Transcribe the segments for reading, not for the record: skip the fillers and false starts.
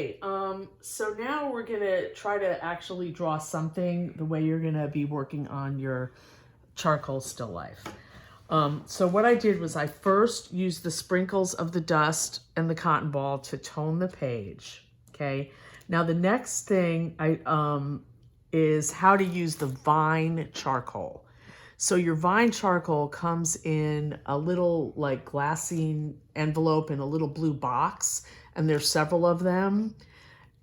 Okay, so now we're gonna try to actually draw something the way you're gonna be working on your charcoal still life. So what I did was I first used the sprinkles of the dust and the cotton ball to tone the page. Okay, now the next thing is how to use the vine charcoal. So your vine charcoal comes in a little like glassine envelope in a little blue box, and there's several of them.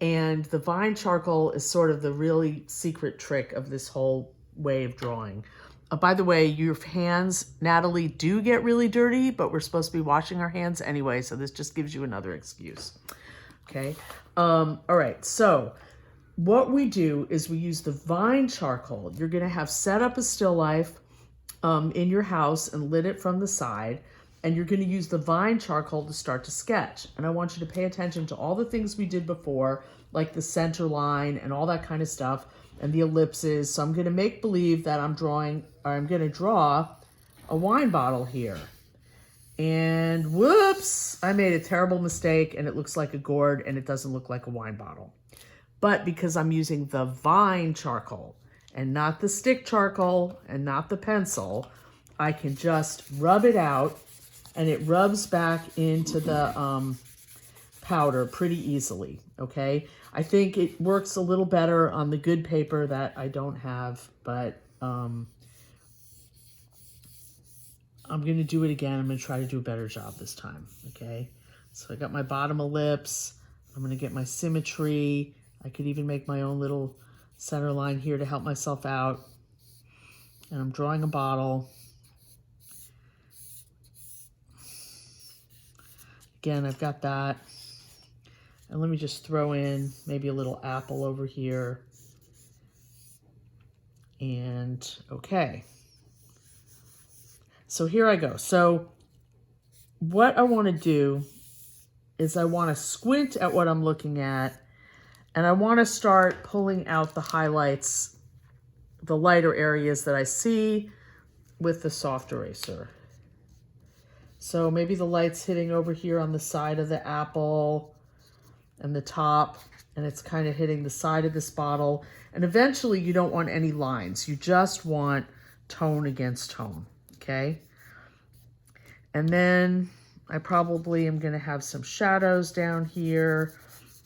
And the vine charcoal is sort of the really secret trick of this whole way of drawing. By the way, your hands, Natalie, do get really dirty, but we're supposed to be washing our hands anyway, so this just gives you another excuse. Okay. All right. So what we do is we use the vine charcoal. You're going to have set up a still life in your house and lit it from the side. And you're going to use the vine charcoal to start to sketch. And I want you to pay attention to all the things we did before, like the center line and all that kind of stuff, and the ellipses. So I'm going to make believe that I'm going to draw a wine bottle here. And whoops, I made a terrible mistake, and it looks like a gourd, and it doesn't look like a wine bottle. But because I'm using the vine charcoal and not the stick charcoal and not the pencil, I can just rub it out, and it rubs back into the powder pretty easily, okay? I think it works a little better on the good paper that I don't have, but I'm going to do it again. I'm going to try to do a better job this time, okay? So I got my bottom ellipse. I'm going to get my symmetry. I could even make my own little center line here to help myself out. And I'm drawing a bottle. Again, I've got that. And let me just throw in maybe a little apple over here. And okay. So here I go. So what I want to do is I want to squint at what I'm looking at, and I want to start pulling out the highlights, the lighter areas that I see with the soft eraser. So maybe the light's hitting over here on the side of the apple and the top, and it's kind of hitting the side of this bottle. And eventually you don't want any lines. You just want tone against tone, okay? And then I probably am going to have some shadows down here.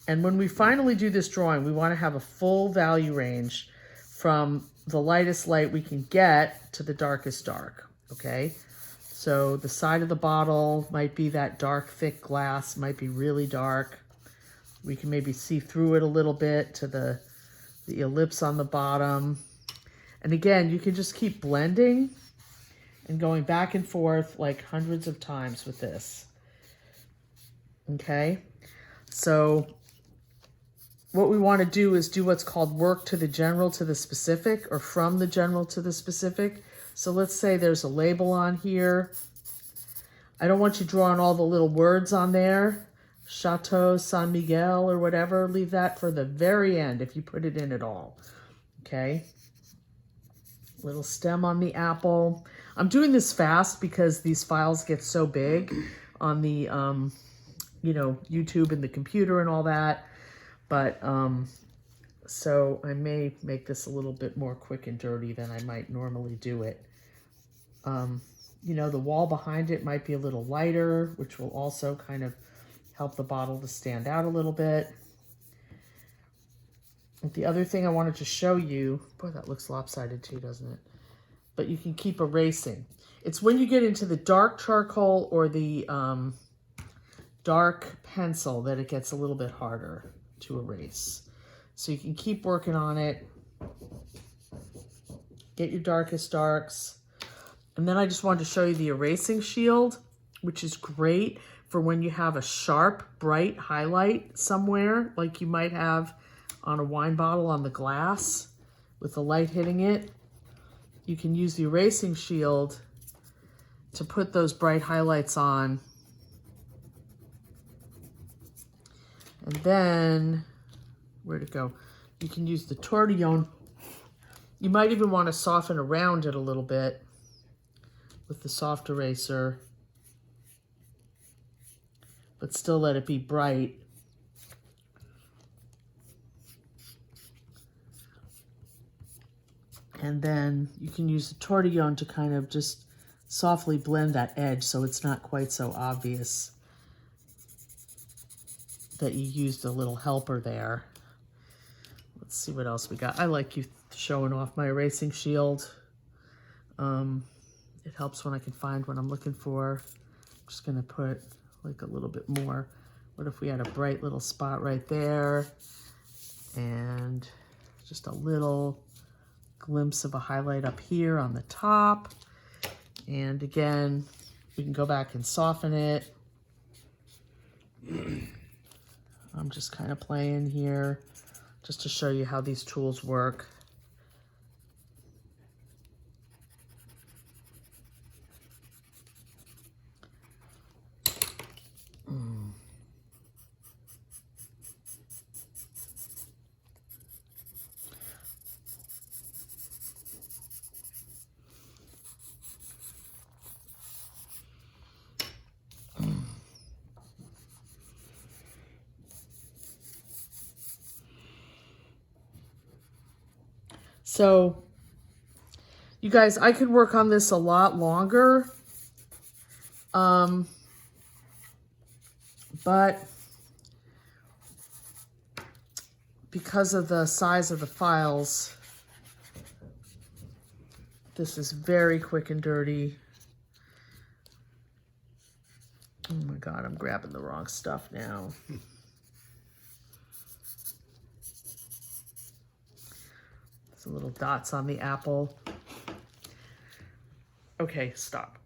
And when we finally do this drawing, we want to have a full value range from the lightest light we can get to the darkest dark, okay? So the side of the bottle might be that dark, thick glass, might be really dark. We can maybe see through it a little bit to the ellipse on the bottom. And again, you can just keep blending and going back and forth like hundreds of times with this. Okay? So what we want to do is do what's called work to the general to the specific, or from the general to the specific. So let's say there's a label on here. I don't want you drawing all the little words on there. Chateau San Miguel or whatever. Leave that for the very end if you put it in at all. Okay. Little stem on the apple. I'm doing this fast because these files get so big on the, YouTube and the computer and all that. But, so I may make this a little bit more quick and dirty than I might normally do it. The wall behind it might be a little lighter, which will also kind of help the bottle to stand out a little bit. And the other thing I wanted to show you, boy, that looks lopsided too, doesn't it? But you can keep erasing. It's when you get into the dark charcoal or the dark pencil that it gets a little bit harder to erase. So you can keep working on it. Get your darkest darks. And then I just wanted to show you the erasing shield, which is great for when you have a sharp, bright highlight somewhere, like you might have on a wine bottle on the glass with the light hitting it. You can use the erasing shield to put those bright highlights on. And then, where'd it go? You can use the tortillon. You might even want to soften around it a little bit with the soft eraser, but still let it be bright. And then you can use the tortillon to kind of just softly blend that edge so it's not quite so obvious that you used a little helper there. Let's see what else we got. I like you showing off my erasing shield. It helps when I can find what I'm looking for. I'm just gonna put like a little bit more. What if we had a bright little spot right there? And just a little glimpse of a highlight up here on the top. And again, we can go back and soften it. I'm just kind of playing here just to show you how these tools work. So, you guys, I could work on this a lot longer, but because of the size of the files, this is very quick and dirty. Oh my God, I'm grabbing the wrong stuff now. Some little dots on the apple. Okay, stop.